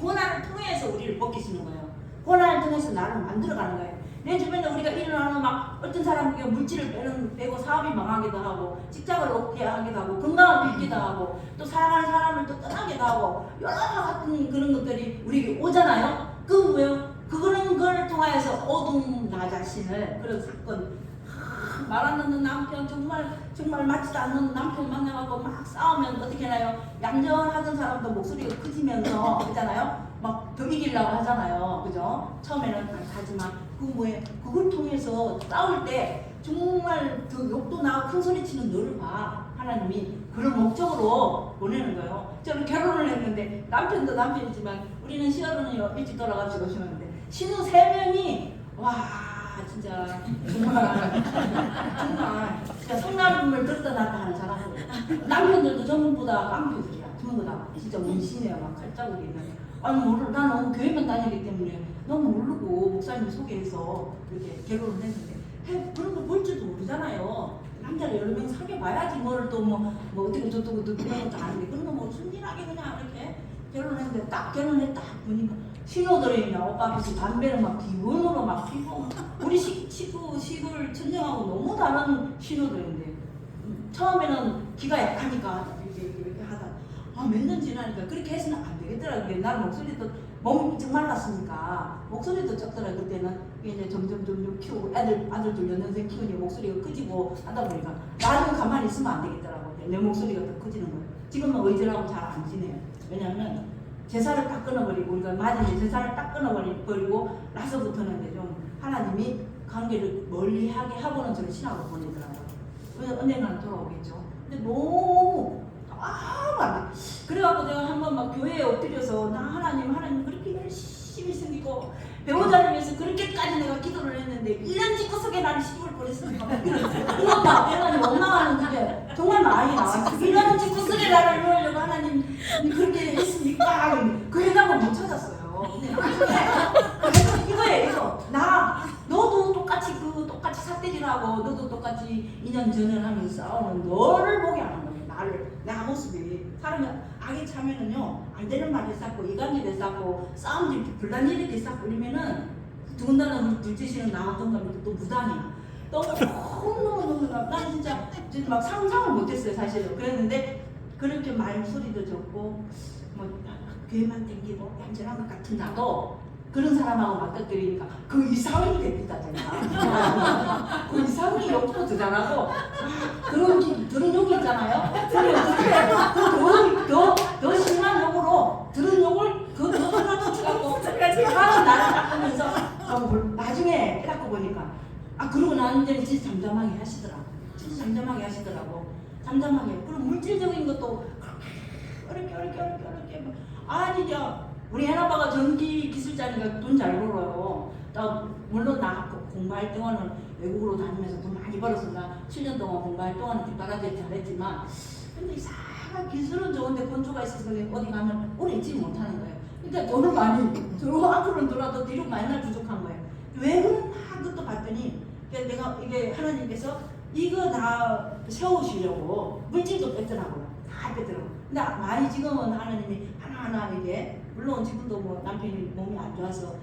고난을 통해서 우리를 벗기시는 거예요. 고난을 통해서 나를 만들어가는 거예요. 내 주변에 우리가 일어나는 막 어떤 사람에게 물질을 빼고 사업이 망하기도 하고 직장을 얻게 하기도 하고 건강을 잃기도 하고 또 사랑하는 사람을 또 떠나기도 하고 여러 같은 그런 것들이 우리에게 오잖아요. 그 왜요? 그런 걸 통하여서 어둠 나 자신을 그런 사건 말 안 듣는 남편 정말 맞지도 않는 남편 만나가고 막 싸우면 어떻게 하나요? 얌전하던 사람도 목소리가 커지면서 그러잖아요. 막 더 이기려고 하잖아요. 그죠? 처음에는 하지만 그걸 통해서 싸울 때 정말 더 욕도 나고 큰 소리 치는 너를 봐. 하나님이 그런 목적으로 보내는 거예요. 저는 결혼을 했는데 남편도 남편이지만 우리는 시어른이 일찍 돌아가시고 오셨는데 신우 3명이 와 진짜 정말 진짜 성남을 들었다 놨다 하는 사람들 남편들도 전부 다 깡패들이야. 전부 다 진짜 문신이야. 막 칼자국이 있는 아니 모르 난 너무 교회만 다니기 때문에 너무 모르고 목사님 소개해서 이렇게 결혼을 했는데 그런 거 볼 줄도 모르잖아요. 남자를 여러 명 사귀어봐야지 뭘 또 뭐 어떻게 저쩌고 그런 것도 아닌데 그런 거 뭐 순진하게 그냥 이렇게 결혼했는데 딱 결혼해 딱 보니까 신호들이 그냥 오빠 앞에서 담배를 막 기운으로 막 피고 우리 시골 천정하고 너무 다른 신호들인데 처음에는 기가 약하니까 이렇게 하다 몇 년 지나니까 그렇게 해서는 안 되겠더라고요. 나는 목소리도 몸이 좀 말랐으니까 목소리도 적더라고요. 그때는 이제 점점 키우고 아들들 연년생 키우니 목소리가 커지고 하다 보니까 나중에 가만히 있으면 안 되겠더라고요. 내 목소리가 더 커지는 거예요. 지금은 의지라고 잘 안 지내요. 왜냐하면 제사를 딱 끊어버리고 우리가 맞은 제사를 딱 끊어버리고 나서부터는 이제 좀 하나님이 관계를 멀리하게 하고는 저를 신학을 보내더라고요. 언젠가는 돌아오겠죠. 근데 너무 안 돼. 그래갖고 내가 한번 막 교회에 엎드려서 나 하나님 그렇게 열심히 섬기고 배우자를 위해서 그렇게까지 내가 기도를 했는데 이런 집구석에 나를 시집을 보냈으니까 그것만 하나님 원망하는 집에 정말 많이 나왔어. 이런 집구석에 나를 놓으려고 하나님 그렇게 했습니까? 그 해답을 못 찾았어요. 근데 나중에 이거예요. 너도 똑같이 삿대질하고 너도 똑같이 2년 전을 하면서 싸우는 너를 보게 하는 거예요. 내 모습이 사람이 악에 차면은요 안 되는 말이 쌓고 이간질이 쌓고 싸움질 불단질이 쌓고 이러면은 더군다나 둘째씨는 나와 동갑이고 또 무당이야. 너무 난 진짜 막 상상을 못했어요 사실은. 그랬는데 그렇게 말소리도 적고 뭐 교회만 댕기고 얌전한 것 같은 나도 그런 사람하고 맞닥뜨리니까 그 이상이 됩니다. 그 이상이 욕도 더 잘하고 들은 욕이 있잖아요. 더 심한 욕으로 들은 욕을 더 하나 붙여갖고 하는 나를 닦으면서 나중에 깨닫고 보니까 그러고 나는 이제 진짜 잠잠하게 하시더라고. 진짜 잠잠하게 하시더라고. 잠잠하게. 그리고 물질적인 것도 어렵게 아니죠. 우리 해나빠가 전기 기술자니까 돈 잘 벌어요. 물론 나 공부할 동안은 외국으로 다니면서 돈 많이 벌어서 나 7년 동안 공부할 동안은 뒷바라지 잘했지만 근데 이상한 기술은 좋은데 건조가 있어서 어디 가면 오래 있지 못하는 거예요. 그러니까 돈을 많이 앞으로는 돌아도 뒤로 맨날 부족한 거예요. 왜 그러나 그것도 봤더니 내가 이게 하나님께서 이거 다 세우시려고 물질도 뺐더라고요. 다 뺐더라고요. 근데 많이 지금은 하나님이 하나하나 이게 물론 지금도 뭐 남편이 몸이 안 좋아서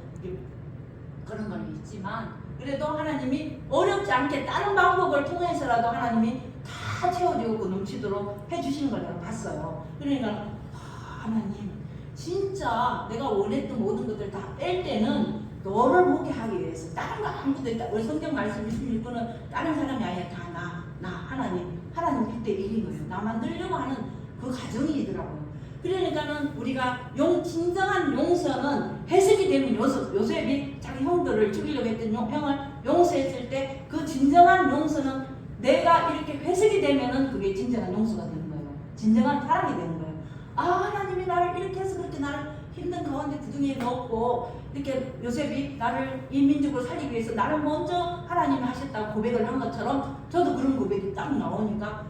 그런 건 있지만 그래도 하나님이 어렵지 않게 다른 방법을 통해서라도 하나님이 다 채워주고 넘치도록 해주시는 걸 내가 봤어요. 그러니까 하나님 진짜 내가 원했던 모든 것들 다 뺄 때는 너를 보게 하기 위해서 다른 거 아무것도 있다. 우리 성경 말씀 26번은 다른 사람이 아니라 다 나 하나님 1대1인 거예요. 나 만들려고 하는 그 과정이더라고요. 그러니까는 우리가 진정한 용서는 해석이 되면 요셉이 자기 형들을 죽이려고 했던 형을 용서했을 때 그 진정한 용서는 내가 이렇게 회색이 되면은 그게 진정한 용서가 되는 거예요. 진정한 사랑이 되는 거예요. 하나님이 나를 이렇게 해서 그렇게 나를 힘든 가운데 구덩이에 넣었고 이렇게 요셉이 나를 이 민족을 살리기 위해서 나를 먼저 하나님이 하셨다고 고백을 한 것처럼 저도 그런 고백이 딱 나오니까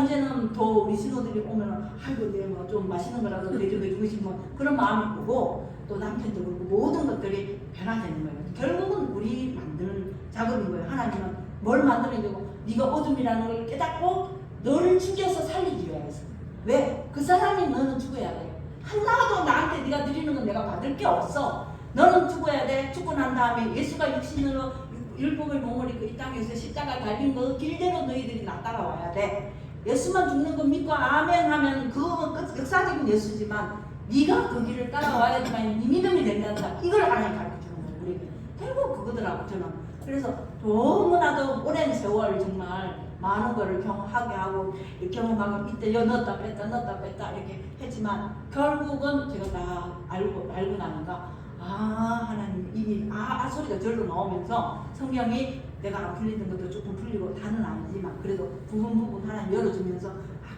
이제는 더 우리 신호들이 오면은 아이고 내가 뭐 좀 맛있는 거라도 대접해주고 싶은 그런 마음이 오고 또 남편도 그렇고 모든 것들이 변화되는 거예요. 결국은 우리 만드는 작업인 거예요. 하나님은 뭘 만들어야 되고 네가 어둠이라는 걸 깨닫고 너를 죽여서 살리기 위해서. 왜? 그 사람이 너는 죽어야 돼. 하나도 나한테 네가 드리는 건 내가 받을 게 없어. 너는 죽어야 돼. 죽고 난 다음에 예수가 육신으로 율법의 몸을 입고 이 땅에서 십자가 달린 그 길대로 너희들이 나 따라와야 돼. 예수만 죽는 거 믿고 아멘 하면 그건 역사적인 예수지만 네가 그 길을 따라와야지만 네 믿음이 된다. 이걸 하나님 가르쳐주는 거예요. 우리에게. 결국 그거더라고 저는. 그래서 너무나도 오랜 세월 정말 많은 거를 경험하게 하고 경험하고 이때 넣었다 뺐다 이렇게 했지만 결국은 제가 다 알고 나니까 하나님 이미 소리가 절로 나오면서 성경이 내가 안 풀리는 것도 조금 풀리고 다는 아니지만 그래도 부분 하나님 열어주면서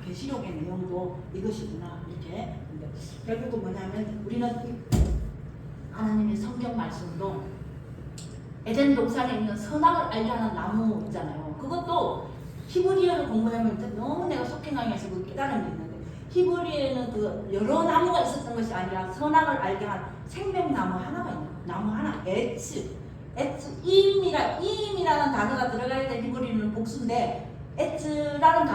계시록의 내용도 이것이구나 이렇게. 근데 결국은 뭐냐면 우리는 하나님의 성경 말씀도 에덴 동산에 있는 선악을 알게 하는 나무 있잖아요. 그것도 히브리어를 공부하면 너무 내가 속행강에서 그 깨달음이 있는데 히브리어에는 그 여러 나무가 있었던 것이 아니라 선악을 알게 한 생명나무 하나가 있는 나무 하나 이임이라는 단어가 들어갈 때 히브리어는 복수인데 에츠라는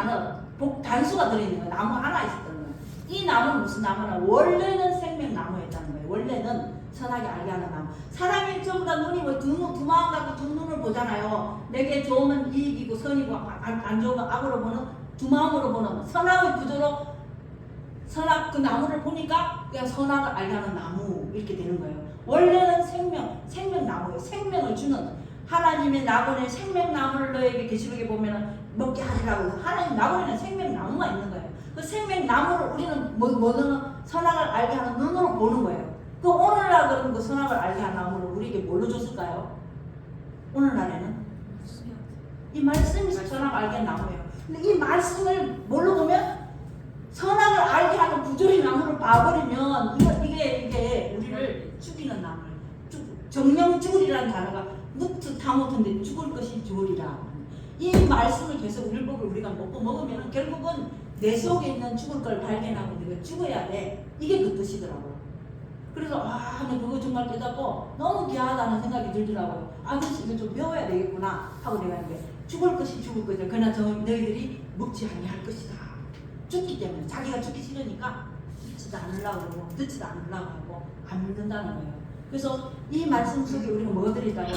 단수가 들어있는 거예요. 나무 하나 있었던 거예요. 이 나무는 무슨 나무나 원래는 생명나무였다는 거예요. 원래는 선하게 알게 하는 나무. 사람이 전부 다 눈이 두 마음 갖고 두 눈을 보잖아요. 내게 좋으면 이익이고 선이고 안 좋으면 악으로 보는 두 마음으로 보는 선악의 구조로 선악 그 나무를 보니까 그냥 선악을 알게 하는 나무 이렇게 되는 거예요. 원래는 생명나무예요. 생명을 주는 하나님의 나무에 생명나무를 너에게 계시록에 보면 먹게 하리라고 하나님 나무에는 생명나무가 있는 거예요. 그 생명나무를 우리는 뭐는 선악을 알게 하는 눈으로 보는 거예요. 그 오늘날 그런 그 선악을 알게 하는 나무를 우리에게 뭘로 줬을까요? 오늘날에는 이 말씀이 선악을 알게 하는 나무예요. 근데 이 말씀을 뭘로 보면 선악을 알게 하는 구조의 나무를 봐버리면 이게 우리를 죽이는 나무예요. 정령 죽으리라는 단어가 무트 타못인데 죽을 것이 주으리라. 이 말씀을 계속 율법을 우리가 먹으면 결국은 내 속에 있는 죽을 걸 발견하고 내가 죽어야 돼. 이게 그 뜻이더라고요. 그래서 그거 정말 깨닫고 너무 귀하다는 생각이 들더라고요. 그래서 이거 좀 배워야 되겠구나 하고 내가 이제 죽을 것이 죽을 거죠. 그러나 너희들이 먹지 아니할 것이다. 죽기 때문에 자기가 죽기 싫으니까 듣지도 않으려고 하고 듣지도 않으려고 하고 안 믿는다는 거예요. 그래서 이 말씀 속에 우리가 뭐가 들어있다고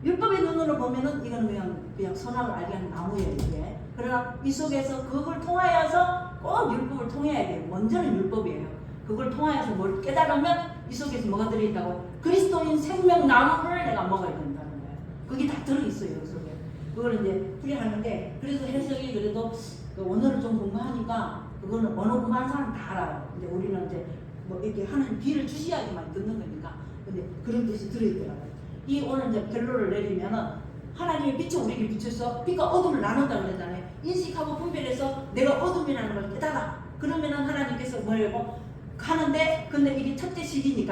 율법의 눈으로 보면은 이거는 그냥 선악을 알게 하는 나무예요 이게. 그러나 이 속에서 그걸 통하여서 꼭 율법을 통해야 돼요. 먼저는 율법이에요. 그걸 통하여서 뭘 깨달으면 이 속에서 뭐가 들어있다고 그리스도인 생명나무를 내가 먹어야 된다는 거예요. 그게 다 들어있어요 그 속에. 그걸 이제 풀이하는데 그래서 해석이 그래도 언어를 좀 공부하니까 그거는 언어 공부하는 사람 다 알아요. 근데 우리는 이제 뭐 이렇게 하는 귀를 주시야지만 듣는 거니까. 근데 그런 뜻이 들어있더라고요. 이 오늘 이제 결론을 내리면은 하나님의 빛을 우리에게 비춰서 빛과 어둠을 나눈다 그랬잖아요. 인식하고 분별해서 내가 어둠이라는 걸 깨달아. 그러면은 하나님께서 뭐라고 하는데 근데 이게 첫째 시기이기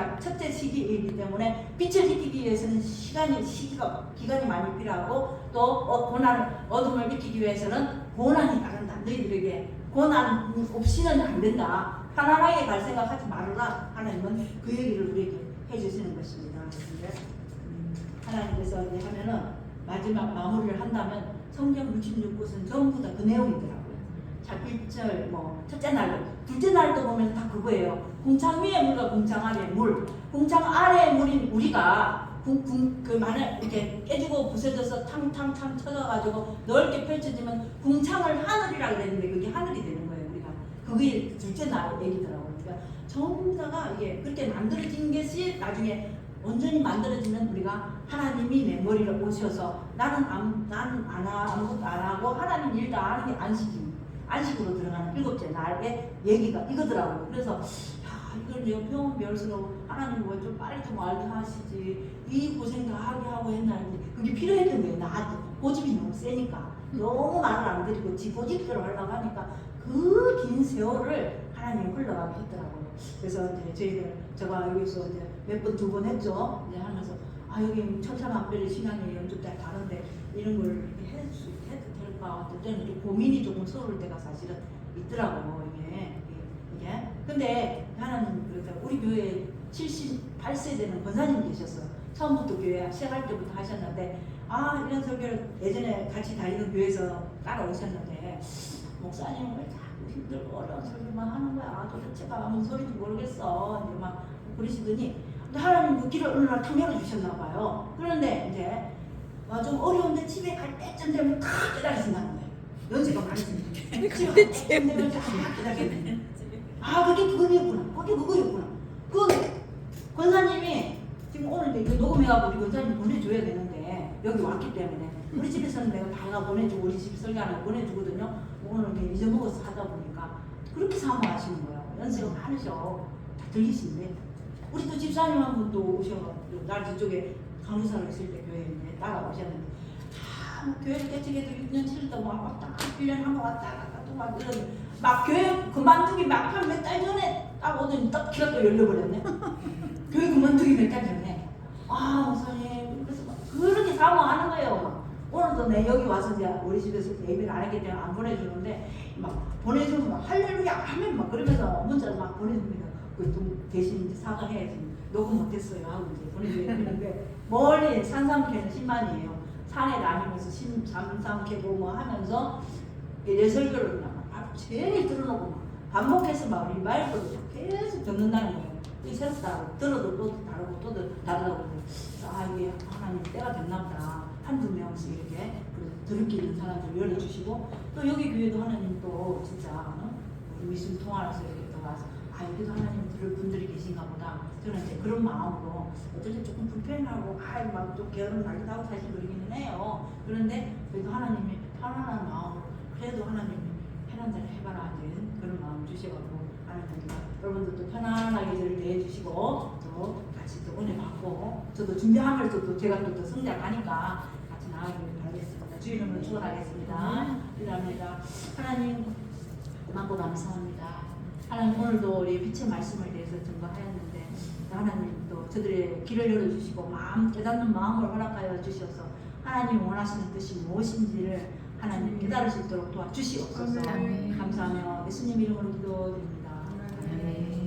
때문에 빛을 익히기 위해서는 기간이 많이 필요하고 또 어둠을 익히기 위해서는 고난이 따른다. 너희들에게 고난 없이는 안 된다. 편안하게 갈 생각하지 말아라. 하나님은 그 얘기를 우리에게 해주시는 것입니다. 하나님께서 이제 하면은 마지막 마무리를 한다면 성경 66곳은 전부 다 그 내용이더라고요. 자, 1절 첫째 날도 둘째 날도 보면 다 그거예요. 궁창 위에 물과 궁창 아래에 물. 궁창 아래에 물인 우리가 만에 이렇게 깨지고 부서져서 탕탕탕 쳐져가지고 넓게 펼쳐지면 궁창을 하늘이라고 그랬는데 그게 하늘이 되는 거예요. 우리가 그게 둘째 날 얘기더라고요. 그러니까 전부 다가 이게 그렇게 만들어진 것이 나중에 온전히 만들어지면 우리가 하나님이 내 머리를 오셔서 나는 아무것도 안 하고 하나님 일 다 하는 게 안식으로 들어가는 일곱째 날의 얘기가 이거더라고요. 그래서 이걸 내가 병원 배울수록 하나님 뭐 좀 빨리 좀 알게 하시지 이 고생 다 하게 하고 했나 했는데 그게 필요했던 거예요. 나한테 고집이 너무 세니까 너무 말을 안 드리고 지 고집대로 하려고 하니까 그 긴 세월을 하나님이 흘러가게 했더라고요. 그래서 이제 제가 여기서 이제 몇 번 두 번 했죠. 이제 하면서 여기 천차만별의 신앙의 연주자 다른데 이런 걸 해도 될까? 어떨 때는 좀 고민이 조금 서울 때가 사실은 있더라고요. 이게. 근데 나는 우리 교회에 78세 되는 권사님 계셨어요. 처음부터 교회 시작할 때부터 하셨는데 이런 설교를 예전에 같이 다니던 교회에서 따라오셨는데 목사님은 왜 자꾸 힘들고 어려운 설교만 하는 거야. 도대체가 뭔 소리인지 모르겠어. 이제 막 그러시더니 근데 하나님 그 길을 어느 날 탁 열어주셨나 봐요. 그런데 이제 좀 어려운데 집에 갈 때쯤 되면 다 깨달으신다는 거예요. 연세가 많으시니까 집에 갈 때쯤 되면 다 깨달으겠네. 그게 그거였구나. 그게 그거였구나. 그 권사님이 지금 오늘 이제 녹음해가지고 우리 권사님 보내줘야 되는데 여기 왔기 때문에 우리 집에서는 내가 다 보내주고 우리 집 설교하는 거 보내주거든요. 오늘 이렇게 잊어먹어서 하다 보니까 그렇게 사모하시는 거예요. 연세가 많으셔. 다 들리시는데 우리 또 집사님 한 분도 오셔가지고 날 저쪽에 강주사로 있을 때 교회에 따라오셨는데 뭐 교회를 개척해도 6년 7년 동안 왔다 1년 한번 왔다 갔다 또 막 이런 막 교회 그만두기 막 한 몇 달 전에 딱 오더니 딱 키가 또 열려버렸네. 교회 그만두기 몇 달 전에 목사님 그래서 막 그렇게 사모하는 거예요. 오늘도 내 여기 와서 이제 우리 집에서 예배를 안 했기 때문에 안 보내주는데 막 보내주면 막 할렐루야 하면 막 그러면서 문자를 막 보내줍니다. 그 대신 이제 사과해야지 녹음 못했어요 하고 이제 보내줘야 되는데 멀리 산삼캐는 10만이에요. 산에 다니면서 산삼캐고 뭐 하면서 내 설교를 그냥 제일 들어놓고 막 반복해서 막 우리 말고도 계속 듣는다는 거예요. 이 새로 다르고 들어도 또 다르고 또 다르다고 그래서 이게 하나님 때가 됐나 보다. 한두 명씩 이렇게 들을 게 있는 사람들 열어주시고 또 여기 교회도 하나님 또 진짜 미술 통화라서 이렇게 또 와서 여기도 하나님 들을 분들이 계신가 보다. 저는 이제 그런 마음으로 어떨 때 조금 불편하고 막 좀 게으름 날리도 하고 사실 그러기는 해요. 그런데 그래도 하나님이 편안한 마음으로 그래도 하나님이 편한 대로 해봐라 이제 그런 마음 주셔가지고 하나님과 여러분들도 편안하게 저를 대해주시고 또 같이 또 은혜 받고 저도 준비하면서 또 제가 또 성장하니까 같이 나아가길 바라겠습니다. 주의 이름으로 축원하겠습니다. 기도합니다. 하나님 고맙고 감사합니다. 하나님 오늘도 우리 빛의 말씀을 대해서 증거하였는데 하나님 또 저들의 길을 열어주시고 깨닫는 마음을 허락하여 주셔서 하나님 원하시는 뜻이 무엇인지를 하나님 깨달을 수 있도록 도와주시옵소서. 감사하며 예수님 이름으로 기도드립니다. 아멘.